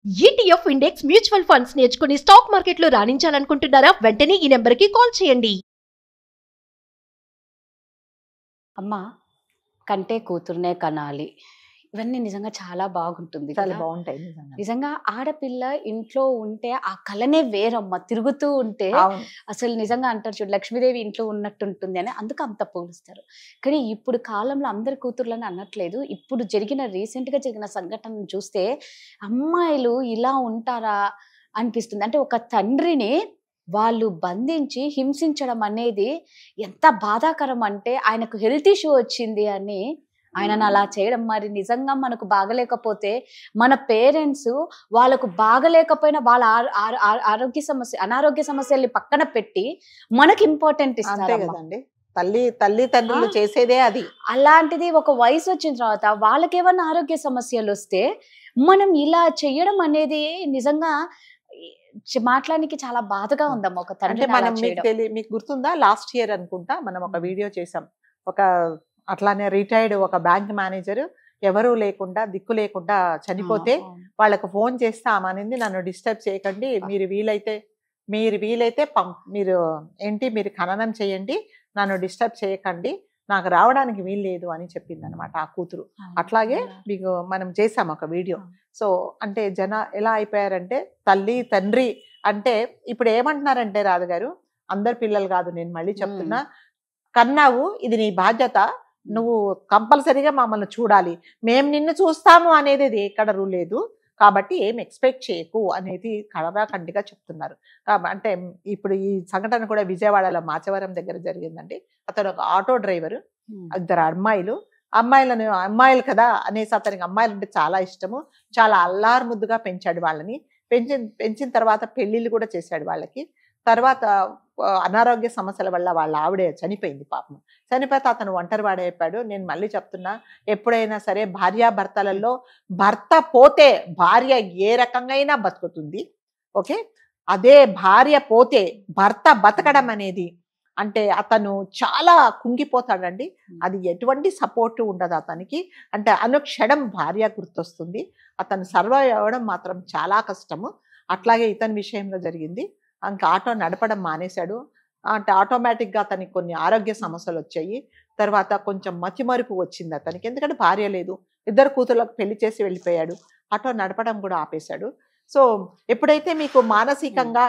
ETF index mutual funds నేర్చుకుని stock మార్కెట్లో రాణించాలనుకుంటున్నారా? వెంటనే ఈ నెంబర్కి కాల్ చేయండి. అమ్మ కంటే కూతురునే కనాలి. ఇవన్నీ నిజంగా చాలా బాగుంటుంది చాలా కదా. బాగుంటాయి నిజంగా ఆడపిల్ల ఇంట్లో ఉంటే ఆ కళనే వేరమ్మ. తిరుగుతూ ఉంటే అవును. అసలు నిజంగా అంటారు చూడు, లక్ష్మీదేవి ఇంట్లో ఉన్నట్టు ఉంటుంది అని, అందుకు అంత పోలుస్తారు. కానీ ఇప్పుడు కాలంలో అందరి కూతుర్లని అనట్లేదు. ఇప్పుడు రీసెంట్ గా జరిగిన సంఘటన చూస్తే అమ్మాయిలు ఇలా ఉంటారా అనిపిస్తుంది. అంటే ఒక తండ్రిని వాళ్ళు బంధించి హింసించడం అనేది ఎంత బాధాకరం అంటే, ఆయనకు హెల్త్ ఇష్యూ వచ్చింది అని ఆయనను అలా చేయడం. మరి నిజంగా మనకు బాగలేకపోతే మన పేరెంట్స్ వాళ్ళకు బాగలేకపోయినా వాళ్ళ అనారోగ్య సమస్యల్ని పక్కన పెట్టి మనకి ఇంపార్టెంట్ అంతే ఇస్తారు. కదండి. తల్లిదండ్రులు చేసేదే అది. అలాంటిది ఒక వయసు వచ్చిన తర్వాత వాళ్ళకి ఏమన్నా ఆరోగ్య సమస్యలు వస్తే మనం ఇలా చెయ్యడం అనేది నిజంగా మాట్లాడానికి చాలా బాధగా ఉందమ్మా. ఒక అంటే తండ్రి మనం మీకు గుర్తుందా, లాస్ట్ ఇయర్ అనుకుంటా మనం ఒక వీడియో చేసాం. ఒక అట్లానే రిటైర్డ్ ఒక బ్యాంక్ మేనేజర్ ఎవరూ లేకుండా దిక్కు లేకుండా చనిపోతే వాళ్ళకు ఫోన్ చేస్తే ఆమె అనేది, నన్ను డిస్టర్బ్ చేయకండి, మీరు వీలైతే మీరు ఖననం చేయండి, నన్ను డిస్టర్బ్ చేయకండి, నాకు రావడానికి వీలు లేదు అని చెప్పింది అనమాట ఆ కూతురు. అట్లాగే మీకు మనం చేసాం ఒక వీడియో. సో అంటే ఎలా అయిపోయారంటే, తల్లి తండ్రి అంటే ఇప్పుడు ఏమంటున్నారంటే, రాధగారు అందరు పిల్లలు కాదు, నేను మళ్ళీ చెప్తున్నా, కన్నావు, ఇది నీ బాధ్యత, నువ్వు కంపల్సరీగా మమ్మల్ని చూడాలి, మేము నిన్ను చూస్తాము అనేది ఎక్కడ లేదు, కాబట్టి ఏం ఎక్స్పెక్ట్ చేయకు అనేది కడరాకండిగా చెప్తున్నారు. అంటే ఇప్పుడు ఈ సంఘటన కూడా విజయవాడలో మాచవరం దగ్గర జరిగిందండి. అతను ఒక ఆటో డ్రైవరు, ఇద్దరు అమ్మాయిలు కదా అనేసి అతనికి అమ్మాయిలు అంటే చాలా ఇష్టము, చాలా అల్లారు ముద్దుగా పెంచాడు వాళ్ళని. పెంచిన తర్వాత పెళ్లిళ్ళు కూడా చేశాడు వాళ్ళకి. తర్వాత అనారోగ్య సమస్యల వల్ల వాళ్ళ ఆవిడే చనిపోయింది పాపం. చనిపోతే అతను ఒంటరి వాడైపోయాడు. నేను మళ్ళీ చెప్తున్నా, ఎప్పుడైనా సరే భార్యాభర్తలలో భర్త పోతే భార్య ఏ రకంగా బతుకుతుంది, ఓకే, అదే భార్య పోతే భర్త బతకడం అనేది అంటే అతను చాలా కుంగిపోతాడండి. అది ఎటువంటి సపోర్ట్ ఉండదు అతనికి. అంటే అనుక్షణం భార్య గుర్తొస్తుంది. అతను సర్వైవ్ అవ్వడం మాత్రం చాలా కష్టము. అట్లాగే ఇతని విషయంలో జరిగింది. ఇంకా ఆటో నడపడం మానేశాడు. అంటే ఆటోమేటిక్గా అతనికి కొన్ని ఆరోగ్య సమస్యలు వచ్చాయి. తర్వాత కొంచెం మతిమరుపు వచ్చింది అతనికి, ఎందుకంటే భార్య లేదు, ఇద్దరు కూతుర్లకు పెళ్లి చేసి వెళ్ళిపోయాడు, ఆటో నడపడం కూడా ఆపేశాడు. సో ఎప్పుడైతే మీకు మానసికంగా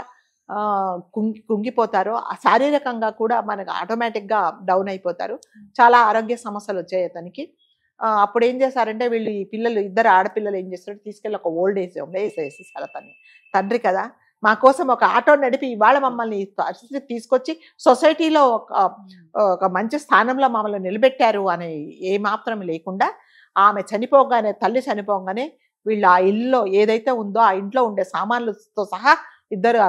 కుంగిపోతారో, శారీరకంగా కూడా మనకు ఆటోమేటిక్గా డౌన్ అయిపోతారు. చాలా ఆరోగ్య సమస్యలు వచ్చాయి అతనికి. అప్పుడు ఏం చేశారంటే, వీళ్ళు ఈ పిల్లలు ఇద్దరు ఆడపిల్లలు ఏం చేస్తారు, తీసుకెళ్ళి ఒక ఓల్డ్ ఏజ్ హోమ్లో వేసేసారు అతన్ని. తండ్రి కదా, మా కోసం ఒక ఆటో నడిపి ఇవాళ మమ్మల్ని పరిస్థితి తీసుకొచ్చి సొసైటీలో ఒక మంచి స్థానంలో మమ్మల్ని నిలబెట్టారు అని ఏమాత్రం లేకుండా, ఆమె చనిపోగానే, తల్లి చనిపోగానే వీళ్ళు ఆ ఇల్లులో ఏదైతే ఉందో ఆ ఇంట్లో ఉండే సామాన్లతో సహా ఇద్దరు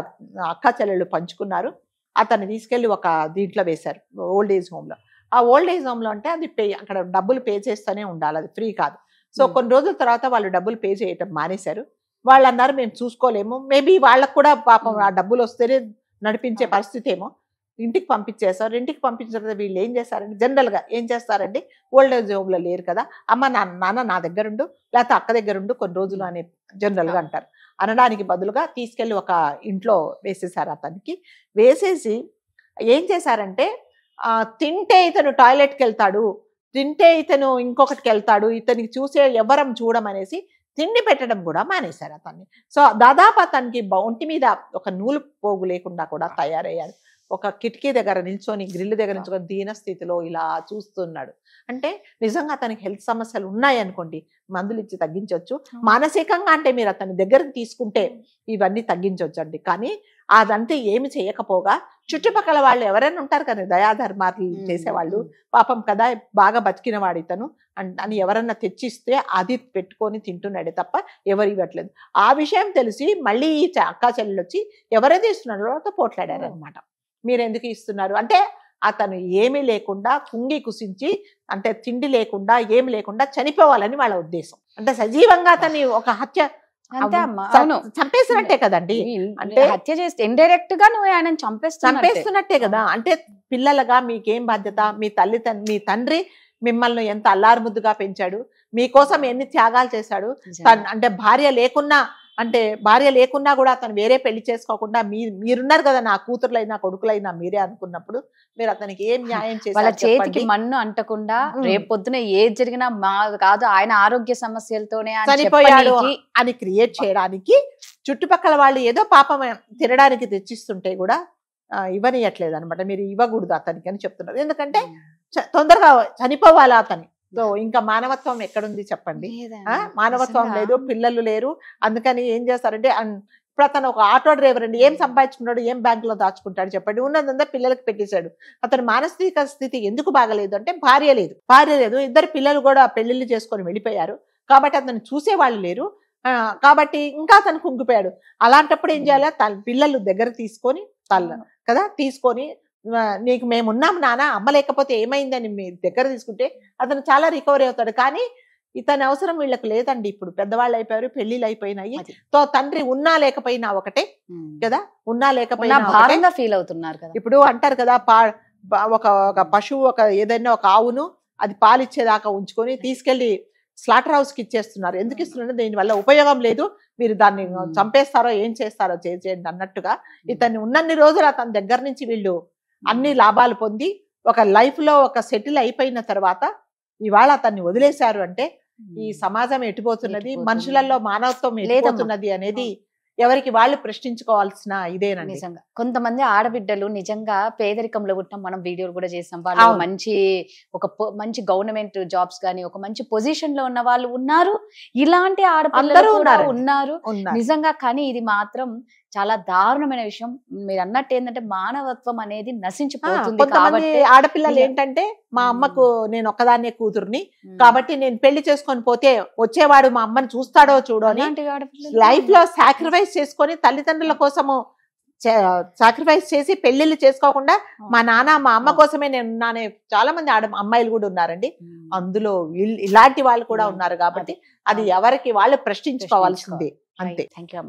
అక్క చెల్లెళ్ళు పంచుకున్నారు. అతన్ని తీసుకెళ్ళి ఒక దీంట్లో వేశారు, ఓల్డ్ ఏజ్ హోమ్లో. ఆ ఓల్డ్ ఏజ్ హోమ్లో అంటే అది అక్కడ డబ్బులు పే చేస్తూనే ఉండాలి, అది ఫ్రీ కాదు. సో కొన్ని రోజుల తర్వాత వాళ్ళు డబ్బులు పే చేయటం మానేశారు. వాళ్ళు అన్నారు, మేము చూసుకోలేము, మేబీ వాళ్ళకు కూడా పాపం ఆ డబ్బులు వస్తేనే నడిపించే పరిస్థితి ఏమో, ఇంటికి పంపించేశారు. ఇంటికి పంపించిన తర్వాత వీళ్ళు ఏం చేస్తారంటే, జనరల్గా ఏం చేస్తారండి, ఓల్డ్ ఏజ్ హోమ్లో లేరు కదా, అమ్మ నాన్న నా దగ్గరుండు, లేకపోతే అక్క దగ్గరుండు కొన్ని రోజులు అని జనరల్గా అంటారు. అనడానికి బదులుగా తీసుకెళ్ళి ఒక ఇంట్లో వేసేసారు అతనికి. వేసేసి ఏం చేశారంటే, తింటే ఇతను టాయిలెట్కి వెళ్తాడు, తింటే ఇతను ఇంకొకటికి వెళ్తాడు, ఇతనికి చూసే ఎవరం చూడమనేసి తిండి పెట్టడం కూడా మానేశారు అతన్ని. సో దాదాపు అతనికి ఒంటి మీద ఒక నూలు పోగు లేకుండా కూడా తయారయ్యాడు. ఒక కిటికీ దగ్గర నిల్చొని, గ్రిల్ దగ్గర నిల్చొని దీన స్థితిలో ఇలా చూస్తున్నాడు. అంటే నిజంగా అతనికి హెల్త్ సమస్యలు ఉన్నాయనుకోండి, మందులు ఇచ్చి తగ్గించవచ్చు. మానసికంగా అంటే మీరు అతని దగ్గరకు తీసుకుంటే ఇవన్నీ తగ్గించవచ్చు అండి. కానీ అదంతా ఏమి చేయకపోగా చుట్టుపక్కల వాళ్ళు ఎవరైనా ఉంటారు కదా, దయాధర్మాలు చేసేవాళ్ళు, పాపం కదా బాగా బతికిన వాడు ఇతను అని ఎవరన్నా తెచ్చిస్తే అది పెట్టుకొని తింటున్నాడే తప్ప ఎవరు ఇవ్వట్లేదు. ఆ విషయం తెలిసి మళ్ళీ ఈ అక్కా చెల్లెలు వచ్చి ఎవరైతే ఇస్తున్నారో వాళ్ళతో పోట్లాడారు అనమాట. మీరు ఎందుకు ఇస్తున్నారు అంటే, అతను ఏమీ లేకుండా కుంగి కుసించి, అంటే తిండి లేకుండా ఏమి లేకుండా చనిపోవాలని వాళ్ళ ఉద్దేశం. అంటే సజీవంగా అతన్ని ఒక హత్య చంపేసినట్టే కదండి. అంటే హత్య చేస్తే ఇండైరెక్ట్ గా నువ్వు ఆయన చంపేస్తున్నట్టే కదా. అంటే పిల్లలుగా మీకేం బాధ్యత, మీ తండ్రి మిమ్మల్ని ఎంత అల్లారుముద్దుగా పెంచాడు, మీకోసం ఎన్ని త్యాగాలు చేశాడు. అంటే భార్య లేకున్నా అంటే భార్య లేకున్నా కూడా అతను వేరే పెళ్లి చేసుకోకుండా మీరున్నారు కదా, నా కూతురులైనా కొడుకులైనా మీరే అనుకున్నప్పుడు మీరు అతనికి ఏం న్యాయం వాళ్ళ చేశారు చేతికి చెప్పండి? మన్ను అంటకుండా రేపు పొద్దున ఏది జరిగినా మా కాదు ఆయన ఆరోగ్య సమస్యలతోనే అని చనిపోయాడు చెప్పనీకి అని క్రియేట్ చేయడానికి చుట్టుపక్కల వాళ్ళు ఏదో పాపం తినడానికి తెచ్చిస్తుంటే కూడా ఇవ్వనియట్లేదు అనమాట. మీరు ఇవ్వకూడదు అతనికి అని చెప్తున్నారు. ఎందుకంటే తొందరగా చనిపోవాలి అతని. సో ఇంకా మానవత్వం ఎక్కడుంది చెప్పండి? మానవత్వం లేదు, పిల్లలు లేరు. అందుకని ఏం చేస్తారంటే ఇప్పుడు అతను ఒక ఆటో డ్రైవర్ అండి, ఏం సంపాదించుకున్నాడు, ఏం బ్యాంకులో దాచుకుంటాడు చెప్పండి? ఉన్నదంతా పిల్లలకి పెట్టేశాడు. అతని మానసిక స్థితి ఎందుకు బాగలేదు అంటే భార్య లేదు, ఇద్దరు పిల్లలు కూడా పెళ్లిళ్ళు చేసుకొని వెళ్ళిపోయారు కాబట్టి అతను చూసేవాళ్ళు లేరు కాబట్టి ఇంకా అతను కుంగిపోయాడు. అలాంటప్పుడు ఏం చేయాలి? తన పిల్లలు దగ్గర తీసుకొని తీసుకొని నీకు మేము ఉన్నాం నాన్న, అమ్మ లేకపోతే ఏమైందని మీ దగ్గర తీసుకుంటే అతను చాలా రికవరీ అవుతాడు. కానీ ఇతని అవసరం వీళ్ళకి లేదండి. ఇప్పుడు పెద్దవాళ్ళు అయిపోయారు, పెళ్లిళ్ళు అయిపోయినాయి. తో తండ్రి ఉన్నా లేకపోయినా ఒకటే కదా, ఉన్నా లేకపోయినా భారంగా ఫీల్ అవుతున్నారు కదా. ఇప్పుడు అంటారు కదా, ఒక పశువు ఏదైనా ఒక ఆవును అది పాలిచ్చేదాకా ఉంచుకొని తీసుకెళ్లి స్లాటర్ హౌస్ కి ఇచ్చేస్తున్నారు. ఎందుకు ఇస్తున్నారు? దీనివల్ల ఉపయోగం లేదు, మీరు దాన్ని చంపేస్తారో ఏం చేస్తారో చేయండి అన్నట్టుగా ఇతన్ని ఉన్నన్ని రోజులు అతని దగ్గర నుంచి వీళ్ళు అన్ని లాభాలు పొంది ఒక లైఫ్ లో ఒక సెటిల్ అయిపోయిన తర్వాత ఇవాళ అతన్ని వదిలేశారు అంటే ఈ సమాజం ఎటుపోతున్నది, మనుషులలో మానవత్వం ఎటుపోతున్నది అనేది ఎవరికి వాళ్ళు ప్రశ్నించుకోవాల్సిన ఇదేనండి. నిజంగా కొంతమంది ఆడబిడ్డలు నిజంగా పేదరికంలో పుట్టిన మనం వీడియోలు కూడా చేస్తాం. వాళ్ళు మంచి గవర్నమెంట్ జాబ్స్ కానీ ఒక మంచి పొజిషన్ లో ఉన్న వాళ్ళు ఉన్నారు, ఇలాంటి ఆడపిల్లలు కూడా ఉన్నారు నిజంగా. కానీ ఇది మాత్రం చాలా దారుణమైన విషయం. మీరు అన్నట్టు ఏంటంటే మానవత్వం అనేది నశించిపోతుంది. కాబట్టి ఆడపిల్లలు ఏంటంటే మా అమ్మకు నేను ఒక్కదాన్నే కూతుర్ని కాబట్టి నేను పెళ్లి చేసుకొని పోతే వచ్చేవాడు మా అమ్మని చూస్తాడో చూడో అని లైఫ్ లో సాక్రిఫైస్ చేసుకొని తల్లిదండ్రుల కోసము సాక్రిఫైస్ చేసి పెళ్లిళ్ళు చేసుకోకుండా మా నాన్న మా అమ్మ కోసమే నేను ఉన్నానే చాలా మంది అమ్మాయిలు కూడా ఉన్నారండి. అందులో ఇలాంటి వాళ్ళు కూడా ఉన్నారు కాబట్టి అది ఎవరికి వాళ్ళు ప్రశ్నించుకోవాల్సిందే అంతే. Thank you.